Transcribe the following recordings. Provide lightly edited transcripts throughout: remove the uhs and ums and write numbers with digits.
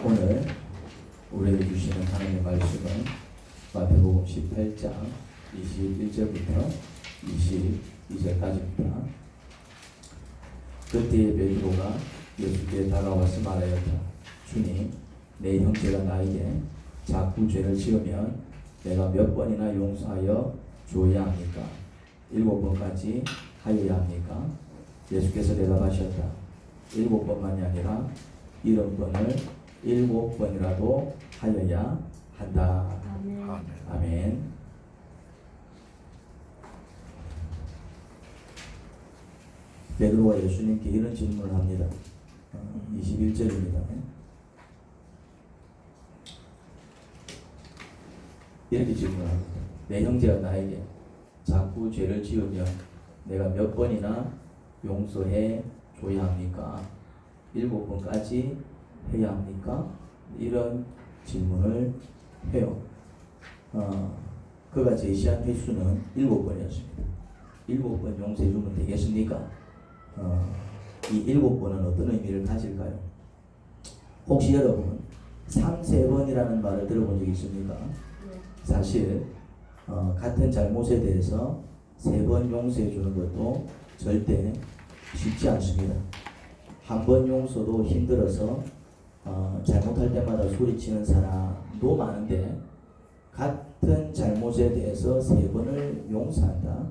오늘 우리에게 주시는 하나님의 말씀은 마태복음 18장 21절부터 22절까지입니다. 그때에 베드로가 예수께 다가와서 말하였다. 주님, 내 형제가 나에게 자꾸 죄를 지으면 내가 몇 번이나 용서하여 주어야 합니까? 7번까지 하여야 합니까? 예수께서 대답하셨다. 7번만이 아니라 70번을 7번이라도 하여야 한다. 아멘. 아멘. 베드로가 예수님께 이런 질문을 합니다. 21절입니다. 이렇게 질문합니다. 내 형제가 나에게 자꾸 죄를 지으면 내가 몇 번이나 용서해 줘야 합니까? 7번까지 해야 합니까? 이런 질문을 해요. 그가 제시한 횟수는 7번이었습니다. 7번 용서해 주면 되겠습니까? 이 7번은 어떤 의미를 가질까요? 혹시 여러분 3세번이라는 말을 들어본 적 있습니까? 사실 같은 잘못에 대해서 3번 용서해 주는 것도 절대 쉽지 않습니다. 한 번 용서도 힘들어서 잘못할 때마다 소리치는 사람도 많은데 같은 잘못에 대해서 3번을 용서한다?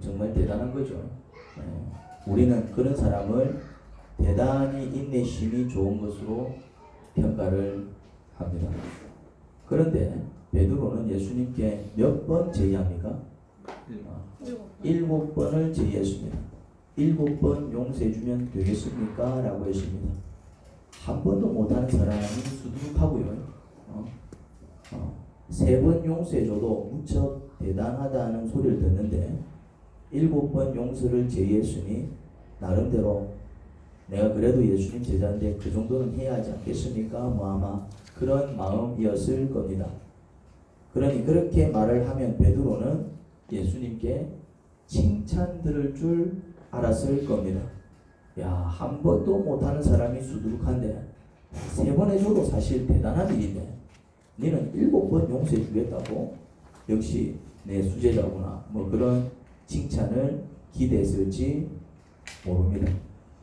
정말 대단한 거죠. 우리는 그런 사람을 대단히 인내심이 좋은 것으로 평가를 합니다. 그런데 베드로는 예수님께 몇 번 제의합니까? 7번을 제의했습니다. 7번 용서해주면 되겠습니까? 라고 했습니다. 한 번도 못하는 사람이 수두룩하고요. 3번 용서해줘도 무척 대단하다는 소리를 듣는데 7번 용서를 제의했으니 나름대로 내가 그래도 예수님 제자인데 그 정도는 해야 하지 않겠습니까? 뭐 아마 그런 마음이었을 겁니다. 그러니 그렇게 말을 하면 베드로는 예수님께 칭찬 들을 줄 알았을 겁니다. 야, 한 번도 못하는 사람이 수두룩한데 3번 해줘도 사실 대단한 일인데 너는 7번 용서해 주겠다고? 역시 내 수제자구나. 뭐 그런 칭찬을 기대했을지 모릅니다.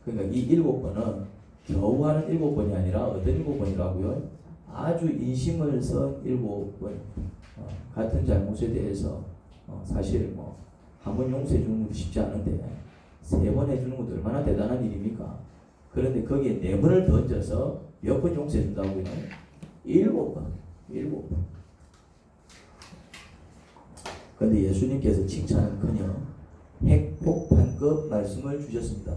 그러니까 이 7번은 겨우 하는 7번이 아니라 어떤 7번이라고요? 아주 인심을 써 7번. 같은 잘못에 대해서 사실 뭐 한 번 용서해 주는 것도 쉽지 않은데 3번 해주는 것도 얼마나 대단한 일입니까? 그런데 거기에 4번을 던져서 몇 번 용서해 준다고요? 7번. 7번. 그런데 예수님께서 칭찬은커녕 핵폭탄급 말씀을 주셨습니다.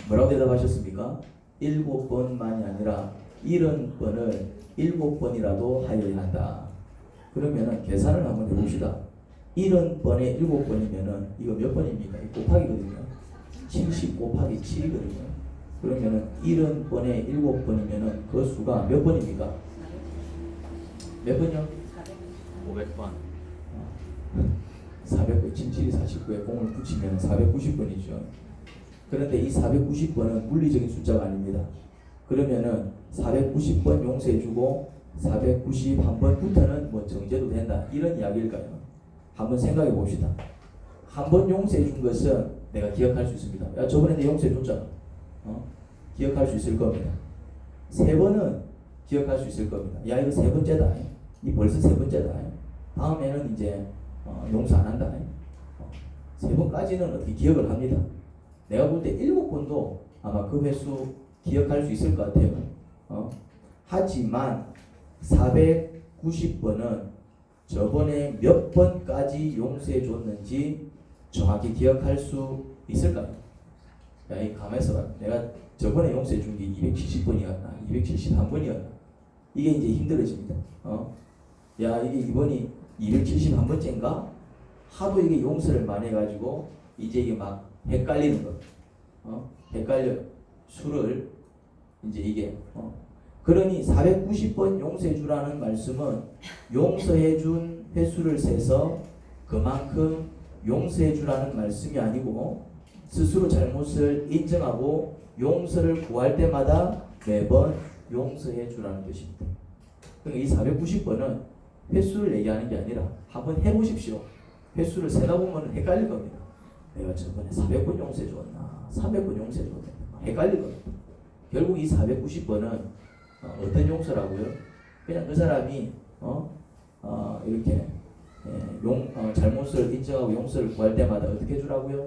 뭐라고 대답하셨습니까? 7번만이 아니라 70번을 7번이라도 하여야 한다. 그러면은 계산을 한번 해봅시다. 70번에 7번이면은 이거 몇 번입니까? 곱하기거든요. 70 곱하기 7이거든요. 그러면은 70번에 7번이면은 그 수가 몇 번입니까? 몇 번이요? 500번. 400번, 77이 49에 공을 붙이면 490번이죠. 그런데 이 490번은 물리적인 숫자가 아닙니다. 그러면은 490번 용서해주고 491번부터는 뭐 정제도 된다. 이런 이야기일까요? 한번 생각해 봅시다. 한 번 용서해 준 것은 내가 기억할 수 있습니다. 야, 저번에 내 용서해 줬잖아. 기억할 수 있을 겁니다. 3번은 기억할 수 있을 겁니다. 야, 이거 3번째다. 이 벌써 3번째다. 다음에는 이제 용서 안 한다. 3번까지는 어떻게 기억을 합니다. 내가 볼 때 7번도 아마 그 횟수 기억할 수 있을 것 같아요. 하지만 490번은 저번에 몇 번까지 용서해 줬는지 정확히 기억할 수 있을까요? 야, 이 가만있어 봐. 내가 저번에 용서해 준 게 270번이었나? 271번이었나? 이게 이제 힘들어집니다. 야, 이게 이번이 271번째인가? 하도 이게 용서를 많이 해가지고 이제 이게 막 헷갈리는 거. 헷갈려. 수를 이제 이게 그러니 490번 용서해 주라는 말씀은 용서해 준 횟수를 세서 그만큼 용서해 주라는 말씀이 아니고 스스로 잘못을 인정하고 용서를 구할 때마다 매번 용서해 주라는 뜻입니다. 그러니까 이 490번은 횟수를 얘기하는 게 아니라 한번 해보십시오. 횟수를 세다 보면 헷갈릴 겁니다. 내가 저번에 400번 용서해 줬나 300번 용서해 줬나 헷갈릴 겁니다. 결국 이 490번은 어떤 용서라고요? 그냥 그 사람이 이렇게 잘못을 인정하고 용서를 구할 때마다 어떻게 해주라고요?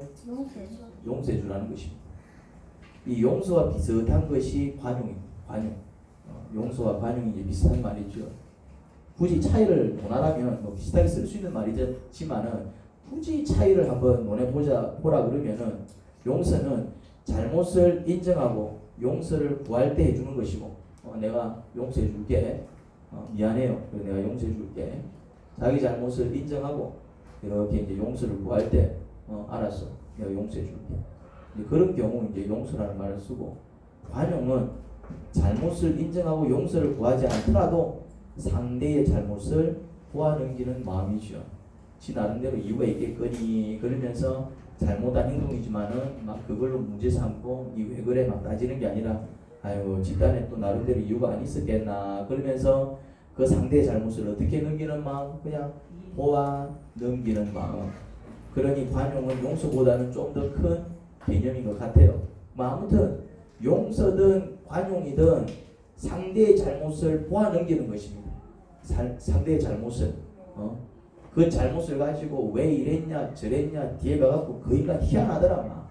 용서해 주라는 것입니다. 이 용서와 비슷한 것이 관용입니다. 관용. 용서와 관용이 이제 비슷한 말이죠. 굳이 차이를 논하라면 뭐 비슷하게 쓸 수 있는 말이지만은 굳이 차이를 한번 보라 그러면은 용서는 잘못을 인정하고 용서를 구할 때 해주는 것이고 내가 용서해 줄게 미안해요 그래서 내가 용서해 줄게 자기 잘못을 인정하고 이렇게 이제 용서를 구할 때 알았어 내가 용서해 줄게 이제 그런 경우 이제 용서라는 말을 쓰고 관용은 잘못을 인정하고 용서를 구하지 않더라도 상대의 잘못을 보아넘기는 마음이죠. 지 나름대로 이유가 있겠거니 그러면서 잘못한 행동이지만은 막 그걸로 문제 삼고 이 왜 그래 막 따지는 게 아니라 아유 집단에 또 나름대로 이유가 안 있었겠나 그러면서 그 상대의 잘못을 어떻게 넘기는 마음 그냥 보아 넘기는 마음. 그러니 관용은 용서보다는 좀 더 큰 개념인 것 같아요. 아무튼 용서든 관용이든 상대의 잘못을 보아 넘기는 것입니다. 상대의 잘못을 그 잘못을 가지고 왜 이랬냐 저랬냐 뒤에 가갖고 그 인간 희한하더라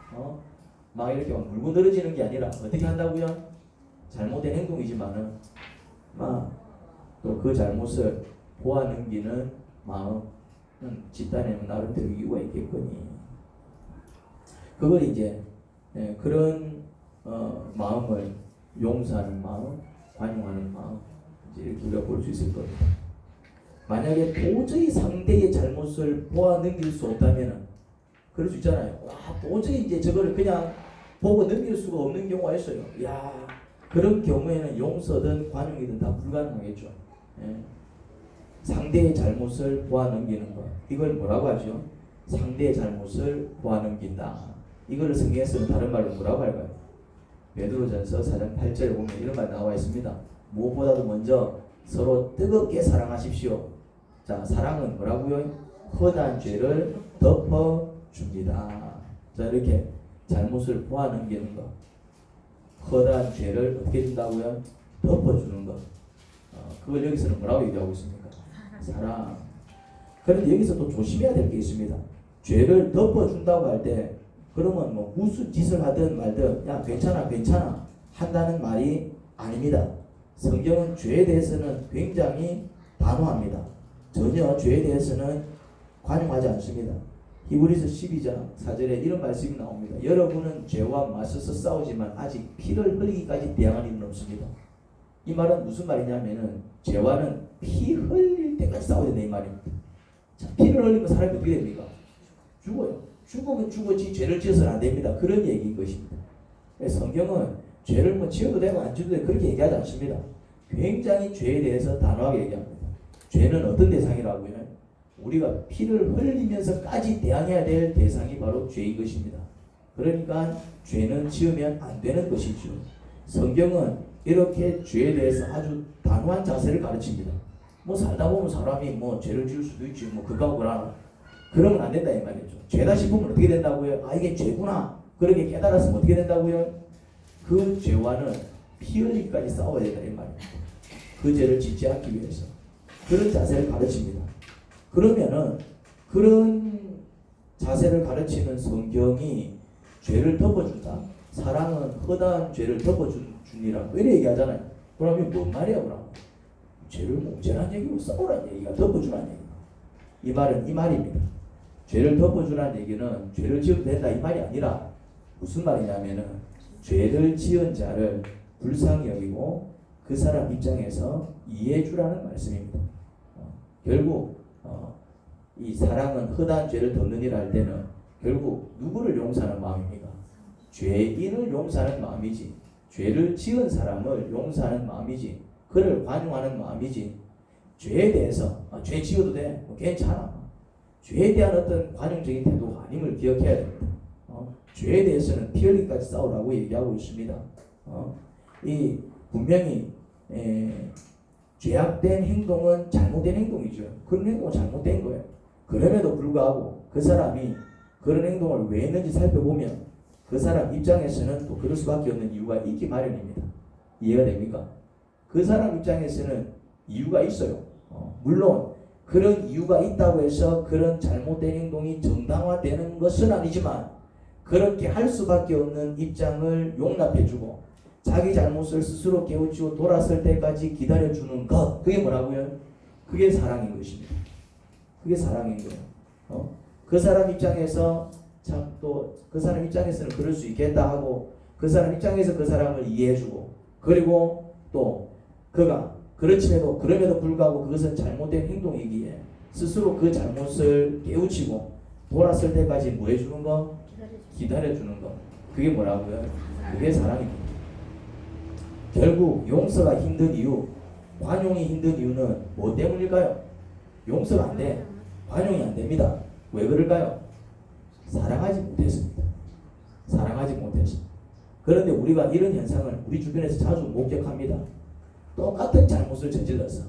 막 이렇게 막 물고 늘어지는 게 아니라 어떻게 한다고요? 잘못된 행동이지만은 막 또 그 잘못을 보아 넘기는 마음은 집단에는 나름대로 이유가 있겠거니 그걸 이제 그런 마음을 용서하는 마음, 관용하는 마음 이제 이렇게 우리가 볼 수 있을 겁니다. 만약에 도저히 상대의 잘못을 보아 넘길 수 없다면은 그럴 수 있잖아요. 도저히 이제 저거를 그냥 보고 넘길 수가 없는 경우가 있어요. 그런 경우에는 용서든 관용이든 다 불가능하겠죠. 상대의 잘못을 보아 넘기는 것. 이걸 뭐라고 하죠? 상대의 잘못을 보아 넘긴다. 이거를 성경에서는 다른 말로 뭐라고 할까요? 베드로전서 4장 8절에 보면 이런 말 나와 있습니다. 무엇보다도 먼저 서로 뜨겁게 사랑하십시오. 자, 사랑은 뭐라고요? 허다한 죄를 덮어줍니다. 자, 이렇게 잘못을 보아 넘기는 것. 허다한 죄를 어떻게 해준다고요? 덮어주는 것. 그걸 여기서는 뭐라고 얘기하고 있습니까? 사랑. 그런데 여기서 또 조심해야 될 게 있습니다. 죄를 덮어준다고 할 때 그러면 뭐 무슨 짓을 하든 말든 야 괜찮아 한다는 말이 아닙니다. 성경은 죄에 대해서는 굉장히 단호합니다. 전혀 죄에 대해서는 관용하지 않습니다. 히브리서 12장 4절에 이런 말씀이 나옵니다. 여러분은 죄와 맞서서 싸우지만 아직 피를 흘리기까지 대항할 일은 없습니다. 이 말은 무슨 말이냐면은 죄와는 피 흘릴 때까지 싸워야 된다 이 말입니다. 자, 피를 흘리면 사람이 어떻게 됩니까? 죽어요. 죽으면 죽었지 죄를 지어서는 안 됩니다. 그런 얘기인 것입니다. 성경은 죄를 뭐 지어도 되고 안 지어도 되고 그렇게 얘기하지 않습니다. 굉장히 죄에 대해서 단호하게 얘기합니다. 죄는 어떤 대상이라고요? 우리가 피를 흘리면서까지 대항해야 될 대상이 바로 죄인 것입니다. 그러니까 죄는 지으면 안 되는 것이죠. 성경은 이렇게 죄에 대해서 아주 단호한 자세를 가르칩니다. 뭐 살다 보면 사람이 뭐 죄를 지을 수도 있지 뭐 그거 뭐라 그러면 안 된다 이 말이죠. 죄다 싶으면 어떻게 된다고요? 이게 죄구나 그렇게 깨달았으면 어떻게 된다고요? 그 죄와는 피 흘리기까지 싸워야 된다 이 말입니다. 그 죄를 짓지 않기 위해서 그런 자세를 가르칩니다. 그러면은 그런 자세를 가르치는 성경이 죄를 덮어준다. 사랑은 허다한 죄를 덮어주니라고 이렇게 얘기하잖아요. 그러면 뭔 말이야 그럼? 죄를 뭉개라는 얘기고 싸우라는 얘기가 덮어주라는 얘기가. 이 말은 이 말입니다. 죄를 덮어주라는 얘기는 죄를 지어도 된다 이 말이 아니라 무슨 말이냐면은 죄를 지은 자를 불쌍히 여기고 그 사람 입장에서 이해해 주라는 말씀입니다. 결국 이 사랑은 허다한 죄를 덮느니라 할 때는 결국 누구를 용서하는 마음입니까? 죄인을 용서하는 마음이지 죄를 지은 사람을 용서하는 마음이지 그를 관용하는 마음이지 죄에 대해서 죄 지어도 돼 괜찮아 죄에 대한 어떤 관용적인 태도가 아님을 기억해야 됩니다. 죄에 대해서는 피 흘리기까지 싸우라고 얘기하고 있습니다. 이 분명히 죄악된 행동은 잘못된 행동이죠. 그런 행동은 잘못된 거예요. 그럼에도 불구하고 그 사람이 그런 행동을 왜 했는지 살펴보면 그 사람 입장에서는 또 그럴 수밖에 없는 이유가 있기 마련입니다. 이해가 됩니까? 그 사람 입장에서는 이유가 있어요. 물론 그런 이유가 있다고 해서 그런 잘못된 행동이 정당화되는 것은 아니지만 그렇게 할 수밖에 없는 입장을 용납해주고 자기 잘못을 스스로 깨우치고 돌아설 때까지 기다려주는 것, 그게 뭐라고요? 그게 사랑인 것입니다. 그게 사랑인 거예요. 그 사람 입장에서 참 또 그 사람 입장에서는 그럴 수 있겠다 하고 그 사람 입장에서 그 사람을 이해해주고 그리고 또 그가 그렇지만도 그럼에도 불구하고 그것은 잘못된 행동이기에 스스로 그 잘못을 깨우치고 돌아설 때까지 뭐 해주는 거? 기다려주는 거. 그게 뭐라고요? 그게 사랑입니다. 결국 용서가 힘든 이유, 관용이 힘든 이유는 뭐 때문일까요? 용서가 안 돼. 관용이 안 됩니다. 왜 그럴까요? 사랑하지 못했습니다. 사랑하지 못해서. 그런데 우리가 이런 현상을 우리 주변에서 자주 목격합니다. 똑같은 잘못을 저질렀어.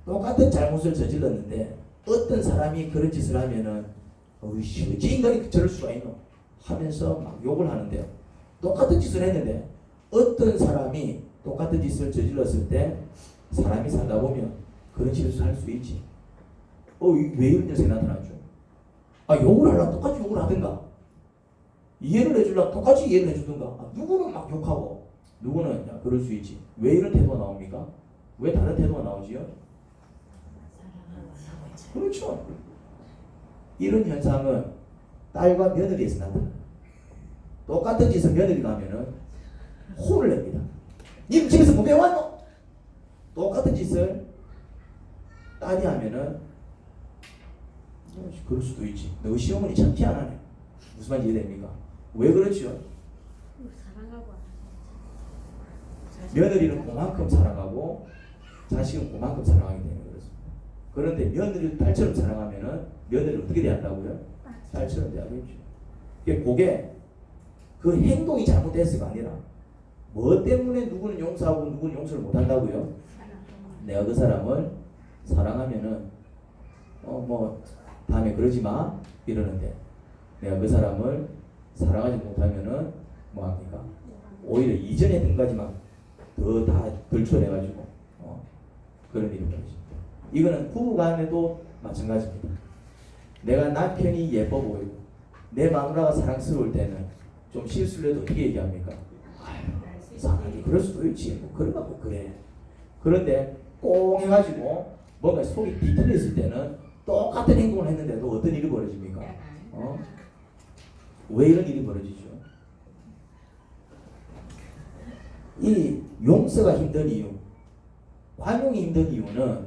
똑같은 잘못을 저질렀는데 어떤 사람이 그런 짓을 하면은 어이씨 어찌 인간이 저럴 수가 있노? 하면서 막 욕을 하는데요. 똑같은 짓을 했는데 어떤 사람이 똑같은 짓을 저질렀을 때 사람이 살다 보면 그런 실수를 할 수 있지. 왜 이런 녀석이 나타나죠? 욕을 하려면 똑같이 욕을 하든가 이해를 해주려면 똑같이 이해를 해주든가 누구는 막 욕하고 누구는 그럴 수 있지. 왜 이런 태도가 나옵니까? 왜 다른 태도가 나오지요? 그렇죠. 이런 현상은 딸과 며느리에서 나타나요. 똑같은 짓을 며느리가 하면은 혼을 냅니다. 님 집에서 뭐 배워왔노? 똑같은 짓을 딸이 하면은 그럴 수도 있지. 너 시어머니 참 희한하네. 무슨 말인지 이해됩니까? 왜 그렇죠? 며느리는 그만큼 사랑하고 자식은 그만큼 사랑하게 되는 거죠. 그런데 며느리를 딸처럼 사랑하면은 며느리를 어떻게 대한다고요? 딸처럼 대하겠죠. 그게 그 행동이 잘못됐어가 아니라 뭐 때문에 누구는 용서하고 누구는 용서를 못한다고요? 내가 그 사람을 사랑하면은 뭐 다음에 그러지 마 이러는데 내가 그 사람을 사랑하지 못하면은 뭐 합니까? 오히려 이전에 든 가지만 더 다 덜쳐내가지고 그런 일이 벌어집니다. 이거는 부부간에도 마찬가지입니다. 내가 남편이 예뻐 보이고 내 마누라가 사랑스러울 때는 좀 실수를 해도 어떻게 얘기합니까? 사람이 그럴 수도 있지. 뭐 그런 거 그래. 그런데 꽁 해가지고 뭔가 속이 뒤틀렸을 때는 똑같은 행동을 했는데도 어떤 일이 벌어집니까? 왜 이런 일이 벌어지죠? 이 용서가 힘든 이유, 관용이 힘든 이유는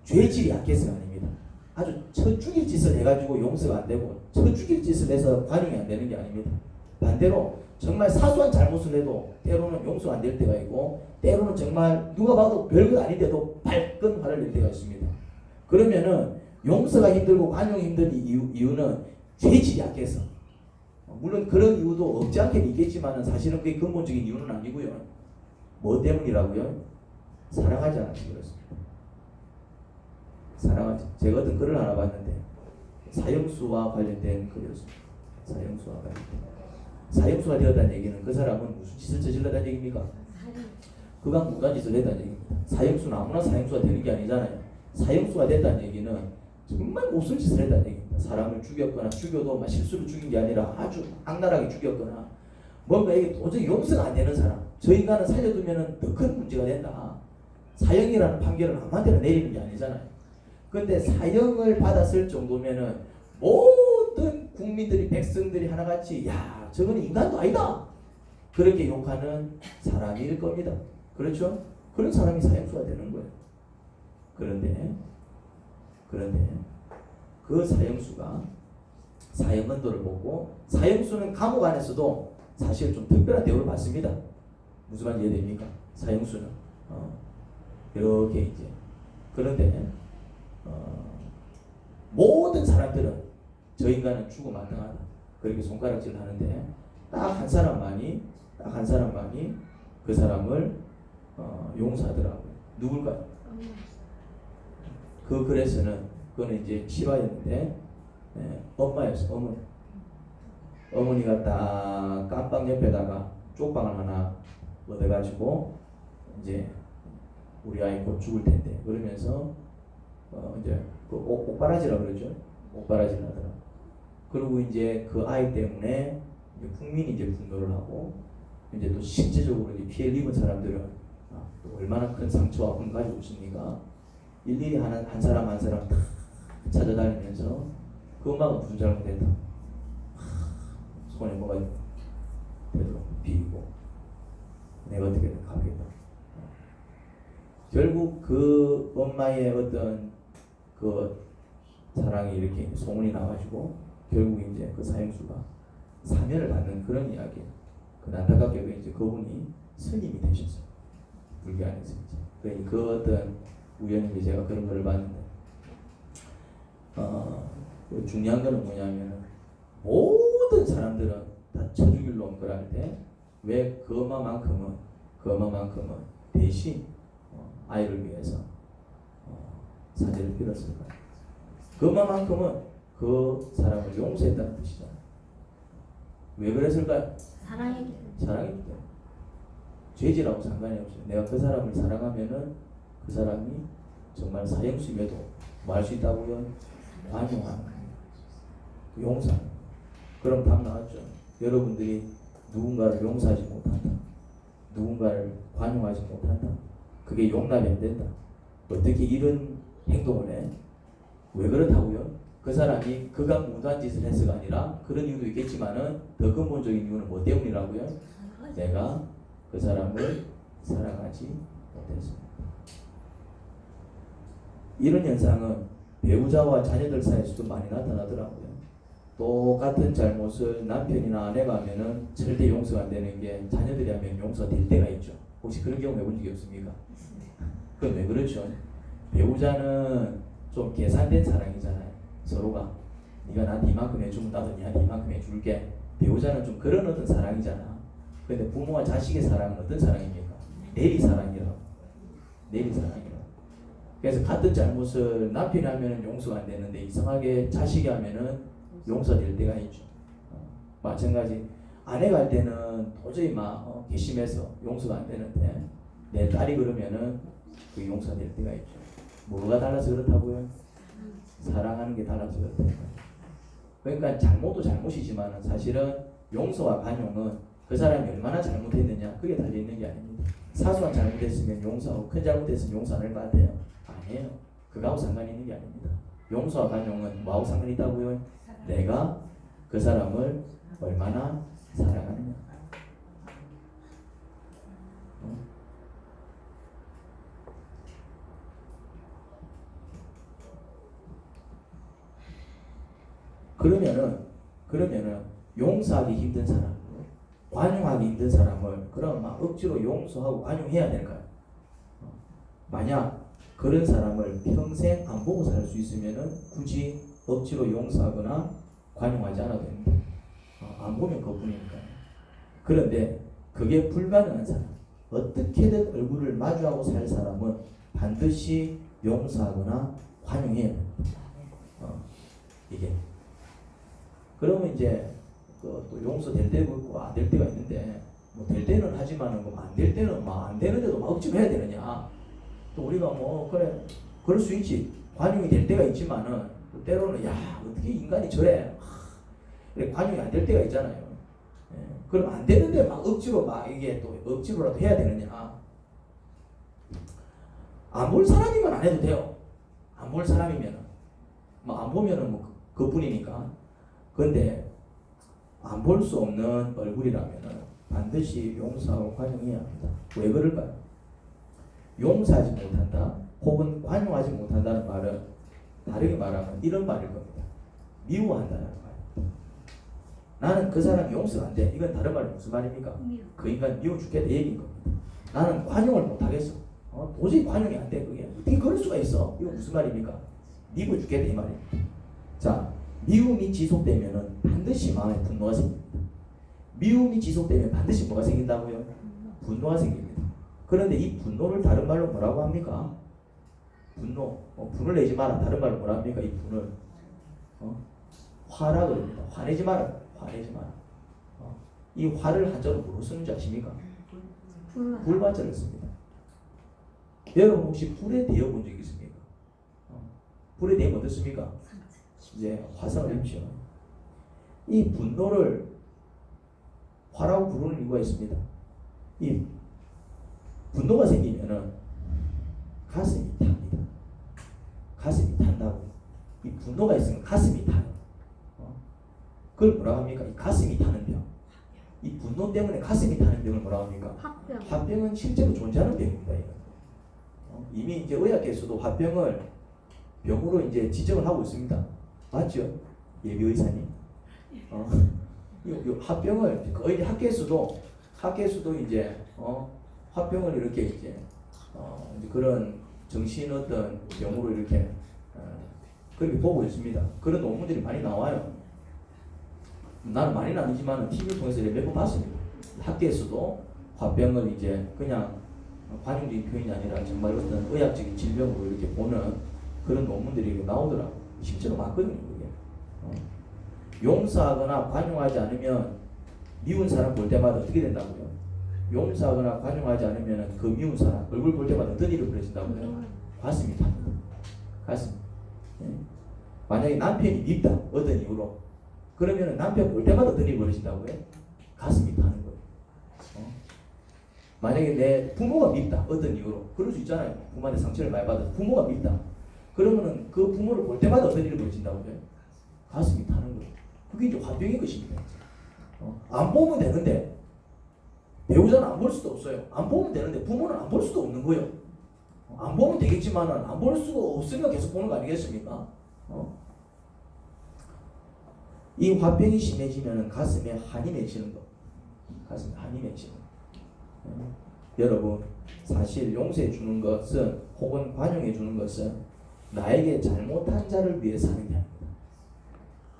죄질이 약해서가 아닙니다. 아주 쳐 죽일 짓을 해가지고 용서가 안 되고 쳐 죽일 짓을 해서 관용이 안 되는 게 아닙니다. 반대로 정말 사소한 잘못을 해도 때로는 용서가 안 될 때가 있고 때로는 정말 누가 봐도 별것 아닌데도 발끈 화를 낼 때가 있습니다. 그러면은 용서가 힘들고 관용이 힘든 이유는 죄질이 약해서. 물론 그런 이유도 없지 않게는 있겠지만 사실은 그게 근본적인 이유는 아니고요. 뭐 때문이라고요? 사랑하지 않아서 그렇습니다. 사랑하지. 제가 어떤 글을 하나 봤는데 사형수와 관련된 글이었습니다. 사형수와 관련된. 사형수가 되었다는 얘기는 그 사람은 무슨 짓을 저질렀다는 얘기입니까? 그간 무단 짓을 했다는 얘기입니다. 사형수는 아무나 사형수가 되는 게 아니잖아요. 사형수가 됐다는 얘기는 정말 못쓸 짓을 했다는 얘기입니다. 사람을 죽였거나 죽여도 막 실수로 죽인 게 아니라 아주 악랄하게 죽였거나 뭔가 이게 도저히 용서가 안 되는 사람. 저 인간은 살려두면 더 큰 문제가 된다. 사형이라는 판결을 아무한테나 내리는 게 아니잖아요. 그런데 사형을 받았을 정도면은 모든 국민들이 백성들이 하나같이 야 저건 인간도 아니다 그렇게 욕하는 사람일 겁니다. 그렇죠? 그런 사람이 사형수가 되는 거예요. 그런데 그 사형수가 사형 언도를 보고 사형수는 감옥 안에서도 사실 좀 특별한 대우를 받습니다. 무슨 말인지 이해됩니까? 사형수는 이렇게 이제 그런데 모든 사람들은 저 인간은 죽어마땅하다 그렇게 손가락질을 하는데 딱 한 사람만이 그 사람을 용서하더라고요. 누굴까요? 그 글에서는 그거는 이제 실화였는데 엄마였어. 어머니가 딱 깜빵 옆에다가 쪽방을 하나 얻어가지고 이제 우리 아이 곧 죽을 텐데 그러면서 이제 그 옥바라지라 그러죠. 옥바라지를 하더라. 그리고 이제 그 아이 때문에 이제 국민이 이제 분노를 하고 이제 또 실제적으로 이제 피해를 입은 사람들은 또 얼마나 큰 상처와 아픔 가지고 있습니까? 일일이 한 사람 한 사람 다 찾아다니면서 그 엄마가 무슨 잘못했다. 손에 뭐가 되도록 비비고 내가 어떻게든 가겠다. 결국 그 엄마의 어떤 그 사랑이 이렇게 소문이 나가지고 결국 이제 그 사형수가 사면을 받는 그런 이야기예요. 그 안타깝게도 이제 그분이 스님이 되셨어요. 불교 안에서 이제. 그러니 그 어떤 우연히 제가 그런 걸 봤는데 그 중요한 거는 뭐냐면 모든 사람들은 다 쳐죽일 놈 그럴 때 왜 그 엄마만큼은 대신 아이를 위해서 사죄를 빌었을까요? 그 엄마만큼은 그 사람을 용서했다는 뜻이잖아요. 왜 그랬을까요? 사랑이기 사랑이기 때문에. 죄지라고 상관이 없어요. 내가 그 사람을 사랑하면은 그 사람이 정말 사형수임에도 뭐 할 수 있다고요? 관용하는 용서. 그럼 답 나왔죠. 여러분들이 누군가를 용서하지 못한다. 누군가를 관용하지 못한다. 그게 용납이 안 된다. 어떻게 이런 행동을 해? 왜 그렇다고요? 그 사람이 그가 무도한 짓을 해서가 아니라 그런 이유도 있겠지만은 더 근본적인 이유는 뭐 때문이라고요? 내가 그 사람을 사랑하지 못했습니다. 이런 현상은 배우자와 자녀들 사이에서도 많이 나타나더라고요. 똑같은 잘못을 남편이나 아내가 하면은 절대 용서가 안 되는 게 자녀들이 하면 용서될 때가 있죠. 혹시 그런 경우 해본 적이 없습니까? 그건 왜 그렇죠? 배우자는 좀 계산된 사랑이잖아요. 서로가 네가 나한테 이만큼 해주면 나도 니한테 이만큼 해줄게. 배우자는 좀 그런 어떤 사랑이잖아. 근데 부모와 자식의 사랑은 어떤 사랑입니까? 내리 사랑이라고. 내리 사랑이라고. 그래서 같은 잘못을 남편이 하면은 용서가 안 되는데 이상하게 자식이 하면은 용서될 때가 있죠. 마찬가지 아내가 할 때는 도저히 막 괘씸해서 용서가 안 되는데 내 딸이 그러면은 그 용서될 때가 있죠. 뭐가 달라서 그렇다고요? 사랑하는 게 달라서 그렇다는 거예요. 그러니까 잘못도 잘못이지만 사실은 용서와 관용은 그 사람이 얼마나 잘못했느냐 그게 달려있는 게 아닙니다. 사소한 잘못했으면 용서하고 큰 잘못했으면 용서 안 할 것 같아요. 아니에요. 그거하고 상관이 있는 게 아닙니다. 용서와 관용은 뭐하고 상관이 있다고요? 내가 그 사람을 얼마나 사랑하느냐. 그러면은 용서하기 힘든 사람, 관용하기 힘든 사람을 그럼 막 억지로 용서하고 관용해야 될까요? 만약 그런 사람을 평생 안 보고 살 수 있으면은 굳이 억지로 용서하거나 관용하지 않아도 됩니다. 안 보면 그뿐이니까요. 그런데 그게 불가능한 사람, 어떻게든 얼굴을 마주하고 살 사람은 반드시 용서하거나 관용해야 됩니다. 이게. 그러면 이제 또 용서될 때도 있고 안 될 때가 있는데 뭐 될 때는 하지만은 안 될 때는 막 안 되는데도 막 억지로 해야 되느냐? 또 우리가 뭐 그래 그럴 수 있지. 관용이 될 때가 있지만은 때로는 야 어떻게 인간이 저래? 그래 관용이 안 될 때가 있잖아요. 그럼 안 되는데 막 억지로 막 이게 또 억지로라도 해야 되느냐? 안 볼 사람이면 안 해도 돼요. 안 볼 사람이면은 뭐 안 보면은 뭐 그뿐이니까. 근데 안 볼 수 없는 얼굴이라면은 반드시 용서하고 관용해야 합니다. 왜 그럴까요? 용서하지 못한다 혹은 관용하지 못한다는 말은 다르게 말하면 이런 말일 겁니다. 미워한다는 말. 나는 그 사람이 용서가 안 돼. 이건 다른 말은 무슨 말입니까? 그 인간 미워 죽겠다 얘기인 겁니다. 나는 관용을 못하겠어. 도저히 관용이 안 돼. 그게 어떻게 그럴 수가 있어? 이거 무슨 말입니까? 미워 죽겠다 이 말입니다. 자, 미움이 지속되면은 반드시 마음에 분노가 생깁니다. 미움이 지속되면 반드시 뭐가 생긴다고요? 분노가 생깁니다. 그런데 이 분노를 다른 말로 뭐라고 합니까? 분노. 분을 내지 마라. 다른 말로 뭐라 합니까? 이 분을. 화라 그럽니다. 화내지 마라. 화내지 마라. 이 화를 한자로 뭐로 쓰는지 아십니까? 불화자를 씁니다. 여러분 혹시 불에 데워 본 적 있습니까? 불에 데우면 어떻습니까? 이제 화상을 입죠. 이 분노를 화라고 부르는 이유가 있습니다. 이 분노가 생기면은 가슴이 탑니다. 가슴이 탄다고. 이 분노가 있으면 가슴이 타요. 그걸 뭐라고 합니까? 이 가슴이 타는 병. 이 분노 때문에 가슴이 타는 병을 뭐라고 합니까? 화병은 실제로 존재하는 병입니다. 이미 이제 의학계에서도 화병을 병으로 이제 지정을 하고 있습니다. 맞죠? 예비 의사님. 이 화병을 거의 학계에서도 이제 화병을 이렇게 이제 그런 정신 어떤 병으로 이렇게 그렇게 보고 있습니다. 그런 논문들이 많이 나와요. 나는 많이는 아니지만 TV를 통해서 몇 번 봤습니다. 학계에서도 화병을 이제 그냥 관용적인 표현이 아니라 정말 어떤 의학적인 질병으로 이렇게 보는 그런 논문들이 나오더라고요. 실제로 맞거든요. 그게. 용서하거나 관용하지 않으면 미운 사람 볼 때마다 어떻게 된다고요? 용서하거나 관용하지 않으면 그 미운 사람 얼굴 볼 때마다 어떤 일이 벌어진다고요? 가슴이 탑니다. 가슴. 만약에 남편이 밉다. 어떤 이유로. 그러면 남편 볼 때마다 어떤 일이 벌어진다고요? 가슴이 타는 거예요. 만약에 내 부모가 밉다. 어떤 이유로. 그럴 수 있잖아요. 부모한테 상처를 많이 받아. 부모가 밉다. 그러면은 그 부모를 볼 때마다 어떤 일이 벌어진다고요? 가슴이 타는 거예요. 그게 이제 화병인 것입니다. 안 보면 되는데 배우자는 안 볼 수도 없어요. 안 보면 되는데 부모는 안 볼 수도 없는 거예요. 안 보면 되겠지만은 안 볼 수가 없으면 계속 보는 거 아니겠습니까? 이 화병이 심해지면 가슴에 한이 맺히는 거. 가슴에 한이 맺히는 거. 여러분 사실 용서해 주는 것은 혹은 관용해 주는 것은 나에게 잘못한 자를 위해서 하는 게 아닙니다.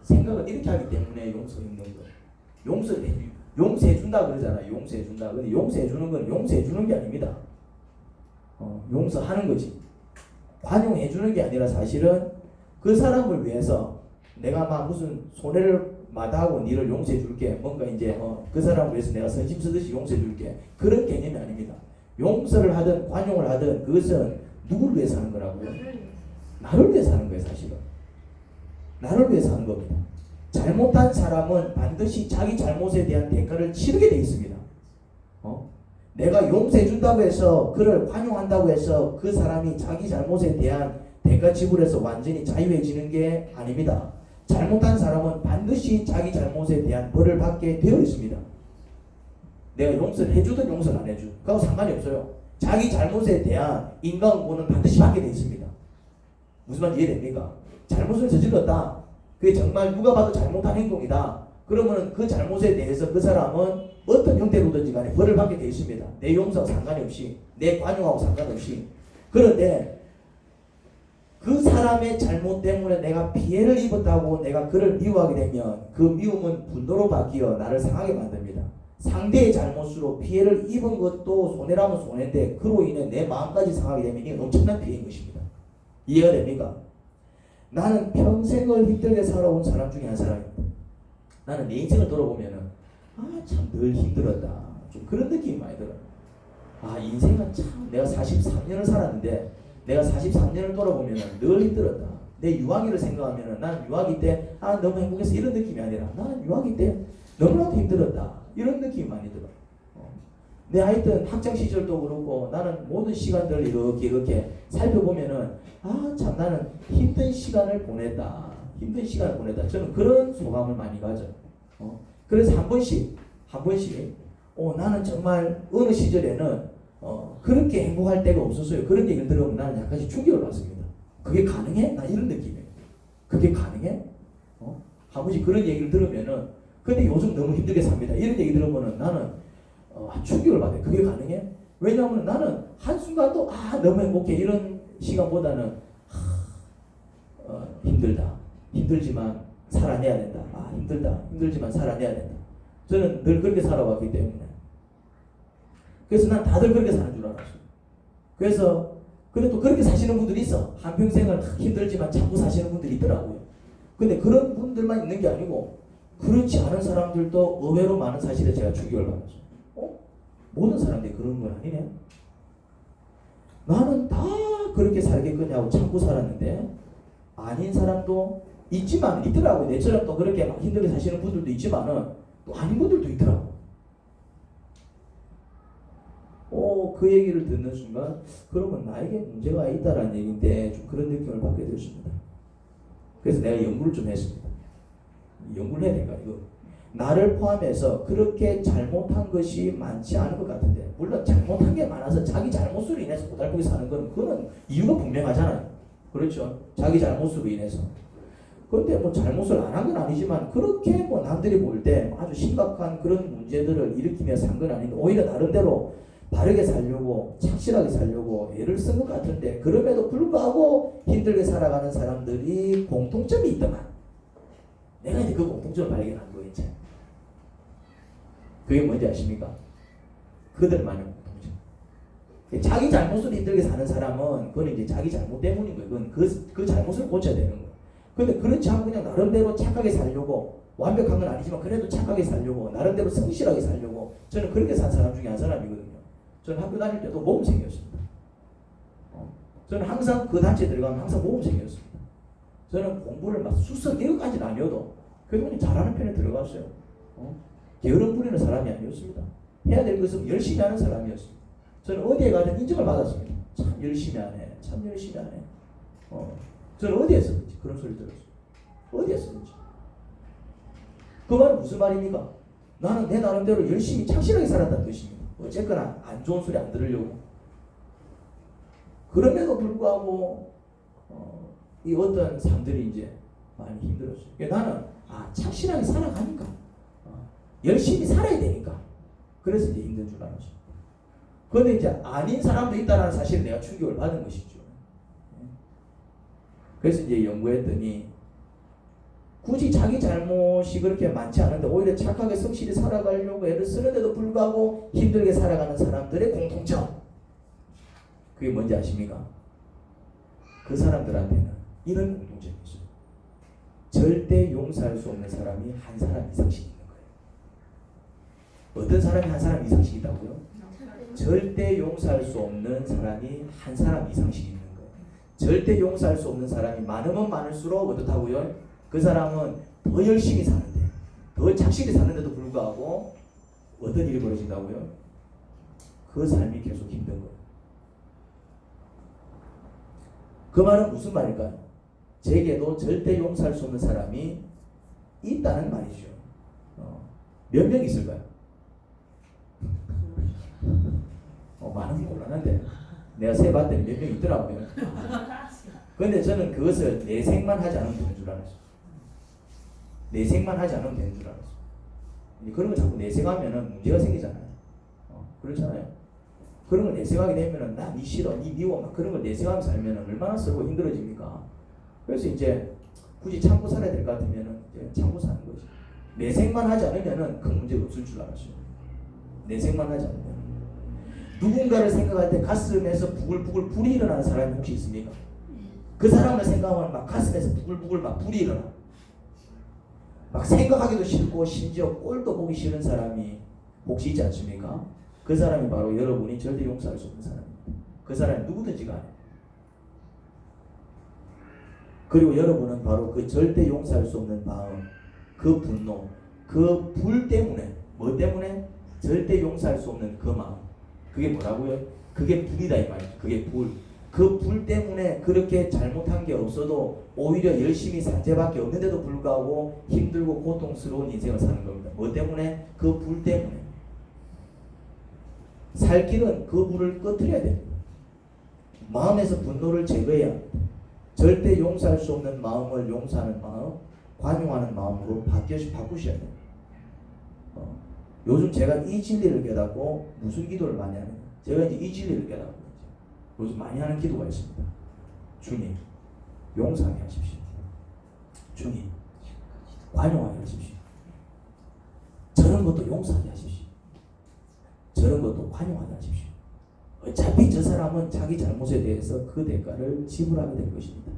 생각을 이렇게 하기 때문에 용서 있는 거예요. 용서해 준다 그러잖아요. 용서해 준다. 근데 용서해 주는 건 용서해 주는 게 아닙니다. 용서하는 거지. 관용해 주는 게 아니라 사실은 그 사람을 위해서 내가 막 무슨 손해를 마다하고 니를 용서해 줄게. 뭔가 이제 그 사람을 위해서 내가 선심 쓰듯이 용서해 줄게. 그런 개념이 아닙니다. 용서를 하든 관용을 하든 그것은 누구를 위해서 하는 거라고요? 나를 위해서 하는 거예요. 사실은. 나를 위해서 하는 겁니다. 잘못한 사람은 반드시 자기 잘못에 대한 대가를 치르게 돼 있습니다. 내가 용서해 준다고 해서 그를 관용한다고 해서 그 사람이 자기 잘못에 대한 대가 지불해서 완전히 자유해지는 게 아닙니다. 잘못한 사람은 반드시 자기 잘못에 대한 벌을 받게 되어 있습니다. 내가 용서를 해주든 용서를 안 해주든 그하고 상관이 없어요. 자기 잘못에 대한 인과응보는 반드시 받게 되어 있습니다. 무슨 말인지 이해됩니까? 잘못을 저질렀다. 그게 정말 누가 봐도 잘못한 행동이다. 그러면 그 잘못에 대해서 그 사람은 어떤 형태로든지 간에 벌을 받게 되어 있습니다. 내 용서와 상관이 없이, 내 관용하고 상관없이. 그런데 그 사람의 잘못 때문에 내가 피해를 입었다고 내가 그를 미워하게 되면 그 미움은 분노로 바뀌어 나를 상하게 만듭니다. 상대의 잘못으로 피해를 입은 것도 손해라면 손해인데 그로 인해 내 마음까지 상하게 되면 이게 엄청난 피해인 것입니다. 이해가 됩니까? 나는 평생을 힘들게 살아온 사람 중에 한 사람입니다. 나는 내 인생을 돌아보면은 참 늘 힘들었다. 좀 그런 느낌이 많이 들어요. 인생은 참 내가 43년을 살았는데 내가 43년을 돌아보면은 늘 힘들었다. 내 유아기를 생각하면은 나는 유아기 때 너무 행복해서 이런 느낌이 아니라 나는 유아기 때 너무나도 힘들었다. 이런 느낌이 많이 들어요. 내 하여튼 학창 시절도 그렇고 나는 모든 시간들을 이렇게 살펴보면은 참 나는 힘든 시간을 보냈다. 힘든 시간을 보냈다. 저는 그런 소감을 많이 가져요. 그래서 한 번씩 나는 정말 어느 시절에는 그렇게 행복할 때가 없었어요. 그런 얘기를 들으면 나는 약간씩 충격을 받습니다. 그게 가능해? 나 이런 느낌이에요. 그게 가능해? 한 번씩 그런 얘기를 들으면은 근데 요즘 너무 힘들게 삽니다. 이런 얘기 들으면은 나는 충격을 받아요. 그게 가능해? 왜냐하면 나는 한순간도 너무 행복해 이런 시간보다는 힘들다. 힘들지만 살아내야 된다. 힘들다. 힘들지만 살아내야 된다. 저는 늘 그렇게 살아왔기 때문에 그래서 난 다들 그렇게 사는 줄 알았어요. 그래서 근데 또 그렇게 사시는 분들이 있어. 한평생을 힘들지만 참고 사시는 분들이 있더라고요. 근데 그런 분들만 있는 게 아니고 그렇지 않은 사람들도 의외로 많은 사실에 제가 충격을 받았어요. 모든 사람들이 그런 건 아니네. 나는 다 그렇게 살겠거냐고 참고 살았는데 아닌 사람도 있지만 있더라고요. 내처럼 또 그렇게 막 힘들게 사시는 분들도 있지만은 또 아닌 분들도 있더라고. 그 얘기를 듣는 순간 그러면 나에게 문제가 있다라는 얘기인데 좀 그런 느낌을 받게 되었습니다. 그래서 내가 연구를 좀 했습니다. 연구를 해야 될까 이거. 나를 포함해서 그렇게 잘못한 것이 많지 않은 것 같은데 물론 잘못한 게 많아서 자기 잘못으로 인해서 고달프게 사는 거는 그거는 이유가 분명하잖아요. 그렇죠? 자기 잘못으로 인해서. 그런데 뭐 잘못을 안 한 건 아니지만 그렇게 뭐 남들이 볼 때 아주 심각한 그런 문제들을 일으키며 산 건 아닌데 오히려 나름대로 바르게 살려고 착실하게 살려고 애를 쓴 것 같은데 그럼에도 불구하고 힘들게 살아가는 사람들이 공통점이 있더만. 내가 이제 그 공통점을 발견한 거예요. 이제. 그게 뭔지 아십니까? 그들만의 공통점. 자기 잘못으로 힘들게 사는 사람은 그건 이제 자기 잘못 때문인 거예요. 그건 그 잘못을 고쳐야 되는 거예요. 근데 그렇지 않고 그냥 나름대로 착하게 살려고 완벽한 건 아니지만 그래도 착하게 살려고 나름대로 성실하게 살려고 저는 그렇게 산 사람 중에 한 사람이거든요. 저는 학교 다닐 때도 모범생이었습니다. 저는 항상 그 단체에 들어가면 항상 모범생이었습니다. 저는 공부를 막 수석 이거까지는 아니어도 그래도 잘하는 편에 들어갔어요. 게으름 부리는 사람이 아니었습니다. 해야 될 것은 열심히 하는 사람이었습니다. 저는 어디에 가든 인정을 받았습니다. 참 열심히 하네. 참 열심히 하네. 저는 어디에서든지 그런 소리 들었어요. 어디에서든지. 그 말은 무슨 말입니까? 나는 내 나름대로 열심히 착실하게 살았다는 뜻입니다. 어쨌거나 안 좋은 소리 안 들으려고. 그럼에도 불구하고 이 어떤 사람들이 이제 많이 힘들었어요. 그러니까 나는 착실하게 살아가니까 열심히 살아야 되니까 그래서 이제 힘든 줄 알았어요. 그런데 이제 아닌 사람도 있다는 사실을 내가 충격을 받은 것이죠. 그래서 이제 연구했더니 굳이 자기 잘못이 그렇게 많지 않은데 오히려 착하게 성실히 살아가려고 애를 쓰는데도 불구하고 힘들게 살아가는 사람들의 공통점 그게 뭔지 아십니까? 그 사람들한테는 이런 공통점이 있어요. 절대 용서할 수 없는 사람이 한 사람 이상씩 있는 거예요. 어떤 사람이 한 사람 이상씩 있다고요? 절대 용서할 수 없는 사람이 한 사람 이상씩 있는 거예요. 절대 용서할 수 없는 사람이 많으면 많을수록 어떻다고요? 그 사람은 더 열심히 사는데 더 착실히 사는데도 불구하고 어떤 일이 벌어진다고요? 그 삶이 계속 힘든 거예요. 그 말은 무슨 말일까요? 제게도 절대 용서할 수 없는 사람이 있다는 말이죠. 몇 명 있을까요? 많은 건 몰랐는데 내가 세봤더니 몇 명 있더라고요. 그런데 저는 그것을 내색만 하지 않으면 되는 줄 알았어요. 내색만 하지 않으면 되는 줄 알았어요. 그런 거 자꾸 내색하면 문제가 생기잖아요. 그렇잖아요. 그런 걸 내색하게 되면 나 니 싫어, 니 미워 막 그런 걸 내색하면서 살면 얼마나 서로 힘들어집니까? 그래서 이제 굳이 참고 살아야 될 것 같으면 이제 참고 사는 거지. 내색만 하지 않으면 큰 문제가 없을 줄 알았어요. 내색만 하지 않으면. 누군가를 생각할 때 가슴에서 부글부글 불이 일어나는 사람이 혹시 있습니까? 그 사람을 생각하면 막 가슴에서 부글부글 막 불이 일어나. 막 생각하기도 싫고 심지어 꼴도 보기 싫은 사람이 혹시 있지 않습니까? 그 사람이 바로 여러분이 절대 용서할 수 없는 사람입니다. 그 사람이 누구든지 간에. 그리고 여러분은 바로 그 절대 용서할 수 없는 마음, 그 분노, 그 불 때문에, 뭐 때문에? 절대 용서할 수 없는 그 마음. 그게 뭐라고요? 그게 불이다 이 말이죠. 그게 불. 그 불 때문에 그렇게 잘못한 게 없어도 오히려 열심히 산재밖에 없는데도 불구하고 힘들고 고통스러운 인생을 사는 겁니다. 뭐 때문에? 그 불 때문에. 살 길은 그 불을 꺼트려야 됩니다. 마음에서 분노를 제거해야 합니다. 절대 용서할 수 없는 마음을 용서하는 마음, 관용하는 마음으로 바꾸셔야 돼요. 요즘 제가 이 진리를 깨닫고 무슨 기도를 많이 하느냐. 제가 이제 이 진리를 깨닫고 요즘 많이 하는 기도가 있습니다. 주님, 용서하게 하십시오. 주님, 관용하게 하십시오. 저런 것도 용서하게 하십시오. 저런 것도 관용하지 마십시오. 어차피 저 사람은 자기 잘못에 대해서 그 대가를 지불하게 될 것입니다.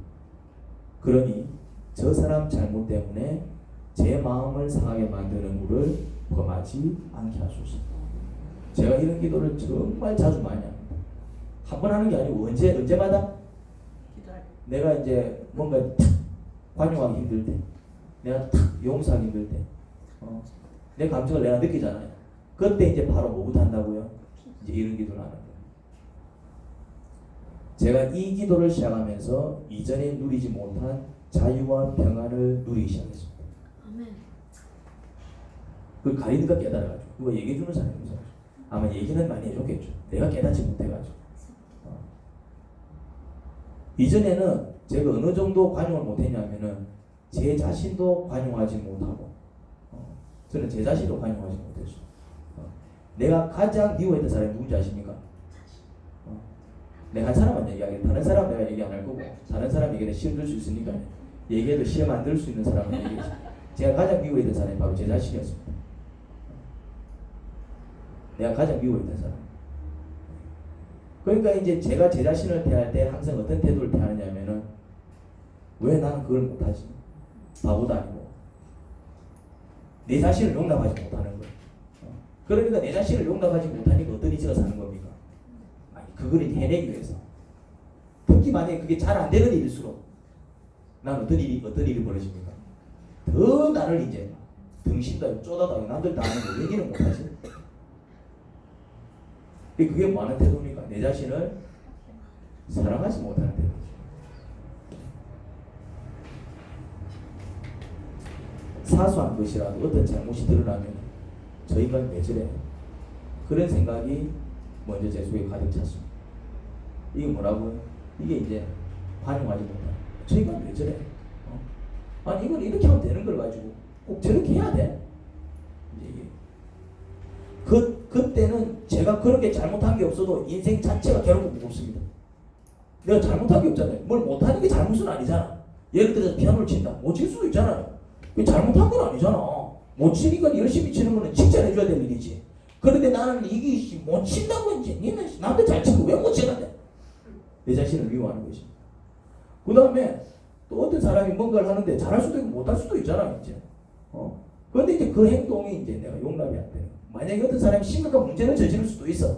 그러니 저 사람 잘못 때문에 제 마음을 상하게 만드는 일을 범하지 않게 하소서. 제가 이런 기도를 정말 자주 많이 합니다. 한 번 하는 게 아니고 언제마다 내가 이제 뭔가 탁 관용하기 힘들 때, 내가 탁 용서하기 힘들 때, 내 감정을 내가 느끼잖아요. 그때 이제 바로 뭐부터 한다고요? 이제 이런 기도를 하는 거예요. 제가 이 기도를 시작하면서 이전에 누리지 못한 자유와 평안을 누리기 시작했습니다. 아멘. 그걸 가리니까 깨달아가지고 그거 얘기해주는 사람이 없어요. 아마 얘기는 많이 해줬겠죠. 내가 깨닫지 못해가지고. 이전에는 제가 어느 정도 관용을 못했냐면은 제 자신도 관용하지 못하고, 저는 제 자신도 관용하지 못했어요. 내가 가장 미워했던 사람이 누군지 아십니까? 내가 한 사람만 얘기하게, 다른 사람 내가 얘기 안 할 거고, 다른 사람 얘기는 시험 들 수 있으니까 얘기해도 시험 안 들 수 있는 사람은 얘기했어요. 제가 가장 미워했던 사람이 바로 제 자신이었습니다. 내가 가장 미워했던 사람. 그러니까 이제 제가 제 자신을 대할 때 항상 어떤 태도를 대하느냐면은, 왜 나는 그걸 못하지? 바보도 아니고 내 자신을 용납하지 못하는 거예요. 그러니까 내 자신을 용납하지 못하니까 어떤 이지가 사는 겁니까? 아니, 그걸 해내기 위해서. 특히 만약에 그게 잘 안 되는 일일수록 난 어떤 일이 벌어집니까? 더 나를 이제 등신다, 쪼다다, 남들 다 하는 거 얘기는 못하지. 그게 뭐 하는 태도입니까? 내 자신을 사랑하지 못하는 태도죠. 사소한 것이라도 어떤 잘못이 드러나면 저 인간 왜 저래? 그런 생각이 먼저 제 속에 가득 찼습니다. 이게 뭐라고요? 이게 이제 관용하지 못하는, 저 인간 왜 저래? 아니 이걸 이렇게 하면 되는 걸 가지고 꼭 저렇게 해야 돼? 이제 이게 그때는 제가 그렇게 잘못한 게 없어도 인생 자체가 괴롭고 무겁습니다. 내가 잘못한 게 없잖아요. 뭘 못하는 게 잘못은 아니잖아. 예를 들어서 피아노를 친다. 못 칠 수도 있잖아요. 잘못한 건 아니잖아. 못 치니까 열심히 치는 거는 칭찬해줘야 될 일이지. 그런데 나는 이게 못 친다고 이제 니는 남들 잘 치고 왜 못 치는데? 내 자신을 미워하는 것이. 그 다음에 또 어떤 사람이 뭔가를 하는데 잘할 수도 있고 못할 수도 있잖아 이제. 그런데 이제 그 행동이 이제 내가 용납이 안 되는. 만약에 어떤 사람이 심각한 문제를 저지를 수도 있어.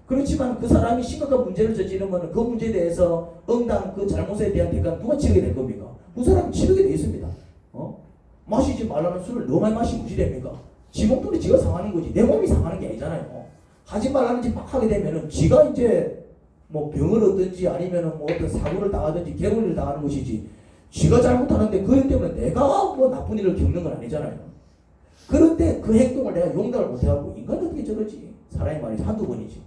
그렇지만 그 사람이 심각한 문제를 저지르면 그 문제에 대해서 응당 그 잘못에 대한 대가는 누가 치르게 될 겁니까? 그 사람이 치르게 돼 있습니다. 마시지 말라는 술을 너무 많이 마시면 무시 됩니까? 지 몸뚱이 지가 상하는 거지 내 몸이 상하는 게 아니잖아요. 하지 말라는 짓 막 하게 되면은 지가 이제 뭐 병을 얻든지 아니면은 뭐 어떤 사고를 당하든지 괴로움을 당하는 것이지, 지가 잘못하는데 그 일 때문에 내가 뭐 나쁜 일을 겪는 건 아니잖아요. 그런데 그 행동을 내가 용납을 못해갖고 인간은 어떻게 저러지? 사람의 말이 한두 번이지.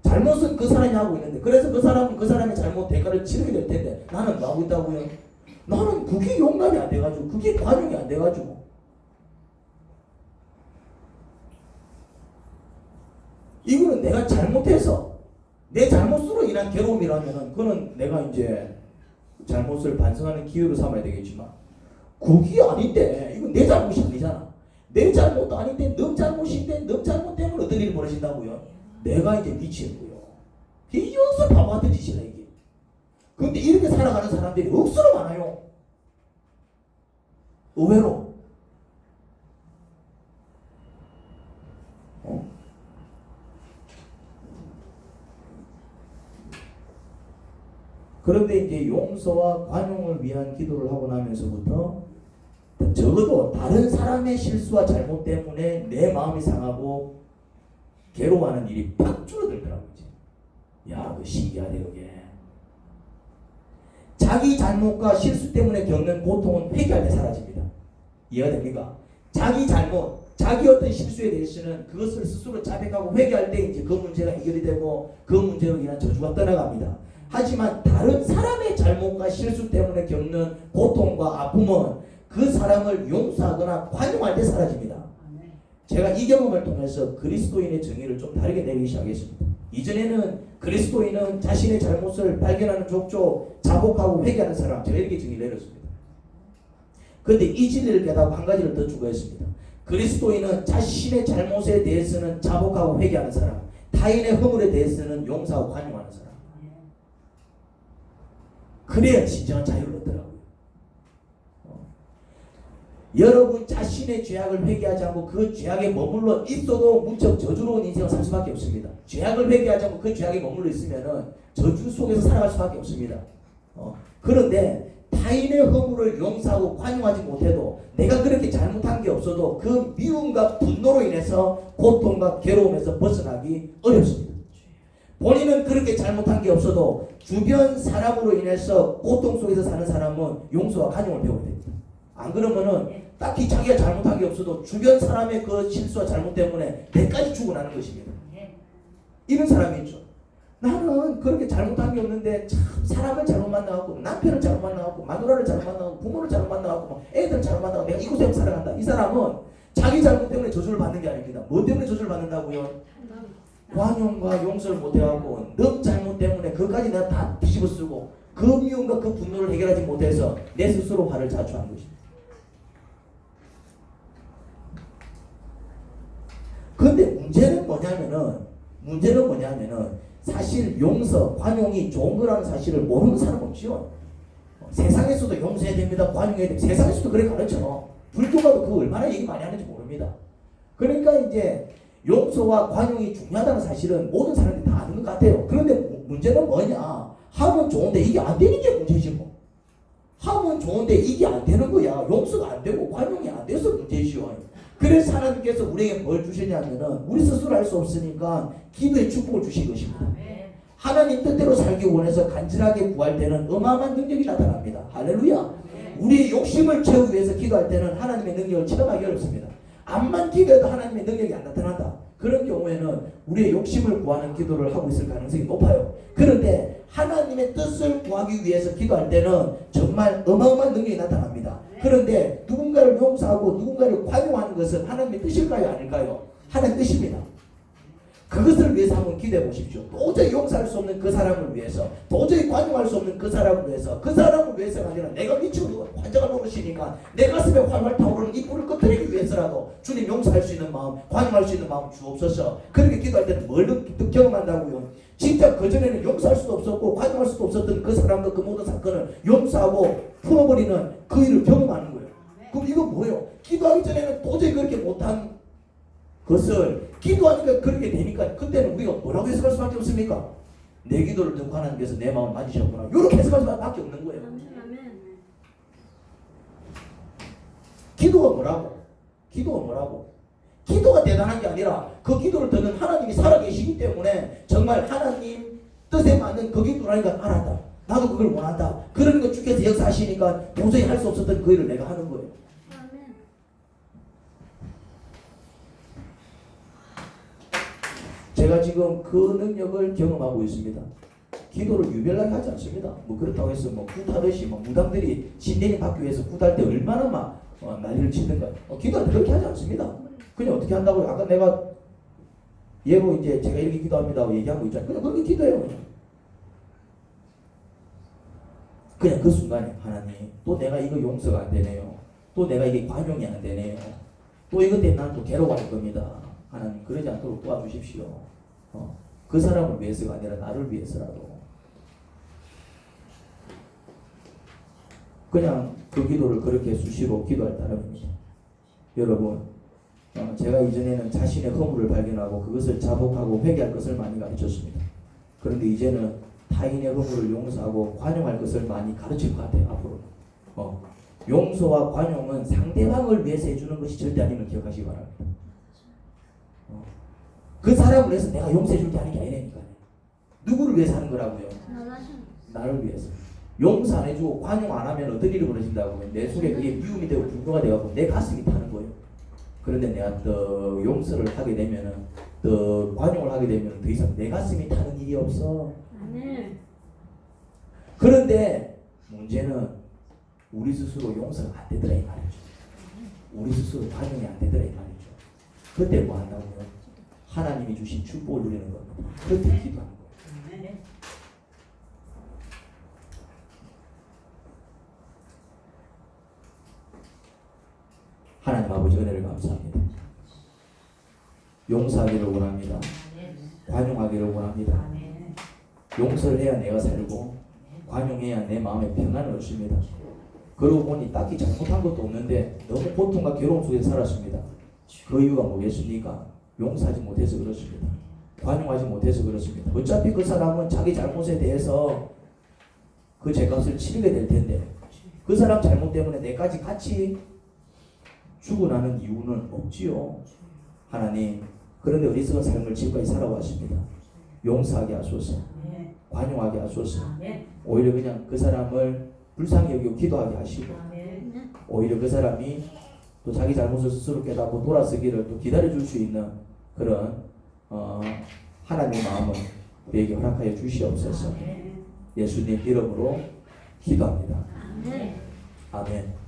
잘못은 그 사람이 하고 있는데, 그래서 그 사람은 그 사람의 잘못 대가를 치르게 될 텐데 나는 뭐 하고 있다고요? 나는 그게 용납이 안 돼가지고, 그게 관용이 안 돼가지고, 이거는 내가 잘못해서 내 잘못으로 인한 괴로움이라면은 그거는 내가 이제 잘못을 반성하는 기회로 삼아야 되겠지만, 그게 아닌데 이건 내 잘못이 아니잖아. 내 잘못도 아닌데 너 잘못인데 너 잘못 때문에 어떤 일이 벌어진다고요? 내가 이제 미치는 거요. 이게 여기서 바보 같은 짓이라 이게. 근데 이렇게 살아가는 사람들이 억수로 많아요. 의외로. 그런데 이제 용서와 관용을 위한 기도를 하고 나면서부터 적어도 다른 사람의 실수와 잘못 때문에 내 마음이 상하고 괴로워하는 일이 팍 줄어들더라고요. 야, 그 신기하네 그게. 자기 잘못과 실수 때문에 겪는 고통은 회개할 때 사라집니다. 이해가 됩니까? 자기 잘못, 자기 어떤 실수에 대해서는 그것을 스스로 자백하고 회개할 때 이제 그 문제가 해결이 되고 그 문제로 인한 저주가 떠나갑니다. 하지만 다른 사람의 잘못과 실수 때문에 겪는 고통과 아픔은 그 사람을 용서하거나 관용할 때 사라집니다. 제가 이 경험을 통해서 그리스도인의 정의를 좀 다르게 내리기 시작했습니다. 이전에는 그리스도인은 자신의 잘못을 발견하는 족족 자복하고 회개하는 사람, 제가 이렇게 정의를 내렸습니다. 그런데 이 진리를 깨닫고 한 가지를 더 추가했습니다. 그리스도인은 자신의 잘못에 대해서는 자복하고 회개하는 사람, 타인의 허물에 대해서는 용서하고 관용하는 사람. 그래야 진정한 자유를 얻더라고요. 여러분 자신의 죄악을 회개하지 않고 그 죄악에 머물러 있어도 무척 저주로운 인생을 살 수밖에 없습니다. 죄악을 회개하지 않고 그 죄악에 머물러 있으면은 저주 속에서 살아갈 수밖에 없습니다. 그런데 타인의 허물을 용서하고 관용하지 못해도 내가 그렇게 잘못한 게 없어도 그 미움과 분노로 인해서 고통과 괴로움에서 벗어나기 어렵습니다. 본인은 그렇게 잘못한 게 없어도 주변 사람으로 인해서 고통 속에서 사는 사람은 용서와 관용을 배워야 됩니다. 안 그러면은 딱히 자기가 잘못한 게 없어도 주변 사람의 그 실수와 잘못 때문에 내까지 죽어나는 것입니다. 이런 사람이 있죠. 나는 그렇게 잘못한 게 없는데 참 사람을 잘못 만나갖고 남편을 잘못 만나갖고 마누라를 잘못 만나갖고 부모를 잘못 만나갖고 애들 잘못 만나갖고 내가 이곳에 살아간다. 이 사람은 자기 잘못 때문에 저주를 받는 게 아닙니다. 뭐 때문에 저주를 받는다고요? 관용과 용서를 못해갖고 너 잘못 때문에 그것까지 내가 다 뒤집어 쓰고 그 미움과 그 분노를 해결하지 못해서 내 스스로 화를 자초한 것입니다. 근데 문제는 뭐냐면은 사실 용서, 관용이 좋은 거라는 사실을 모르는 사람 없지요. 세상에서도 용서해야 됩니다. 관용해야 됩니다. 세상에서도 그래 가르쳐. 불교가도 그 얼마나 얘기 많이 하는지 모릅니다. 그러니까 이제 용서와 관용이 중요하다는 사실은 모든 사람들이 다 아는 것 같아요. 그런데 문제는 뭐냐? 하면 좋은데 이게 안 되는 게 문제지 뭐. 하면 좋은데 이게 안 되는 거야. 용서가 안 되고 관용이 안 돼서 문제지요. 그래서 하나님께서 우리에게 뭘 주시냐면은 우리 스스로 할 수 없으니까 기도의 축복을 주신 것입니다. 하나님 뜻대로 살기 원해서 간절하게 구할 때는 어마어마한 능력이 나타납니다. 할렐루야. 우리의 욕심을 채우기 위해서 기도할 때는 하나님의 능력을 체험하기 어렵습니다. 암만 기도해도 하나님의 능력이 안 나타난다. 그런 경우에는 우리의 욕심을 구하는 기도를 하고 있을 가능성이 높아요. 그런데 하나님의 뜻을 구하기 위해서 기도할 때는 정말 어마어마한 능력이 나타납니다. 그런데 누군가를 용서하고 누군가를 관용하는 것은 하나님의 뜻일까요? 아닐까요? 하나님의 뜻입니다. 그것을 위해서 한번 기도해 보십시오. 도저히 용서할 수 없는 그 사람을 위해서, 도저히 관용할 수 없는 그 사람을 위해서, 그 사람을 위해서가 아니라 내가 미치고 환장을 모르시니까 내 가슴에 활활 타오르는 이 불을 꺼뜨리기 위해서라도 주님 용서할 수 있는 마음, 관용할 수 있는 마음 주옵소서. 그렇게 기도할 때는 뭘 경험한다고요? 진짜 그전에는 용서할 수도 없었고 관용할 수도 없었던 그 사람과 그 모든 사건을 용서하고 풀어버리는 그 일을 경험하는 거예요. 그럼 이건 뭐예요? 기도하기 전에는 도저히 그렇게 못한 것을 기도하니까 그렇게 되니까 그때는 우리가 뭐라고 해석할 수밖에 없습니까? 내 기도를 듣고 하나님께서 내 마음을 만지셨구나. 이렇게 해석할 수밖에 없는 거예요. 기도가 뭐라고? 기도가 대단한 게 아니라 그 기도를 듣는 하나님이 살아계시기 때문에 정말 하나님 뜻에 맞는 그 기도라니까 알았다. 나도 그걸 원한다. 그러니까 주께서 역사하시니까 도저히 할 수 없었던 그 일을 내가 하는 거예요. 제가 지금 그 능력을 경험하고 있습니다. 기도를 유별나게 하지 않습니다. 뭐 그렇다고 해서 뭐 굿하듯이 뭐 무당들이 신내림 받기 위해서 굿할 때 얼마나 막 난리를 치는가. 기도할 때 그렇게 하지 않습니다. 그냥 어떻게 한다고요? 아까 내가 예로 이제 제가 이렇게 기도합니다 얘기하고 있잖아요. 그냥 그렇게 기도해요. 그냥 그 순간에 하나님 또 내가 이거 용서가 안 되네요. 또 내가 이게 관용이 안 되네요. 또 이것 때문에 난 또 괴로워할 겁니다. 하나님 그러지 않도록 도와주십시오. 그 사람을 위해서가 아니라 나를 위해서라도 그냥 그 기도를 그렇게 수시로 기도할 따름입니다. 여러분 제가 이전에는 자신의 허물을 발견하고 그것을 자복하고 회개할 것을 많이 가르쳤습니다. 그런데 이제는 타인의 허물을 용서하고 관용할 것을 많이 가르칠 것 같아요. 앞으로 용서와 관용은 상대방을 위해서 해주는 것이 절대 아님을 기억하시기 바랍니다. 그 사람을 위해서 내가 용서해 줄 게 아닌 게 아니라니까요. 누구를 위해서 하는 거라고요? 나를 위해서. 용서 안 해주고 관용 안 하면 어떤 일이 벌어진다고요? 내 속에 그게 미움이 되고 분노가 되고 내 가슴이 타는 거예요. 그런데 내가 더 용서를 하게 되면은 더 관용을 하게 되면 더 이상 내 가슴이 타는 일이 없어. 그런데 문제는 우리 스스로 용서가 안 되더라 이 말이죠. 우리 스스로 관용이 안 되더라 이 말이죠. 그때 뭐 한다고요? 하나님이 주신 축복을 누리는 겁니다. 그때 기도하는 거예요. 하나님 아버지 은혜를 감사합니다. 용서하기를 원합니다. 관용하기를 원합니다. 용서를 해야 내가 살고 관용해야 내 마음에 평안을 얻습니다. 그러고 보니 딱히 잘못한 것도 없는데 너무 고통과 괴로움 속에서 살았습니다. 그 이유가 뭐겠습니까? 용서하지 못해서 그렇습니다. 관용하지 못해서 그렇습니다. 어차피 그 사람은 자기 잘못에 대해서 그 죄값을 치르게 될 텐데 그 사람 잘못 때문에 내까지 같이 죽어나는 이유는 없지요. 하나님, 그런데 어리석은 삶을 지금까지 살아왔습니다. 용서하게 하소서, 관용하게 하소서. 오히려 그냥 그 사람을 불쌍히 여기고 기도하게 하시고, 오히려 그 사람이 또 자기 잘못을 스스로 깨닫고 돌아서기를 또 기다려줄 수 있는 그런 하나님의 마음을 우리에게 허락하여 주시옵소서. 예수님 이름으로 기도합니다. 아멘.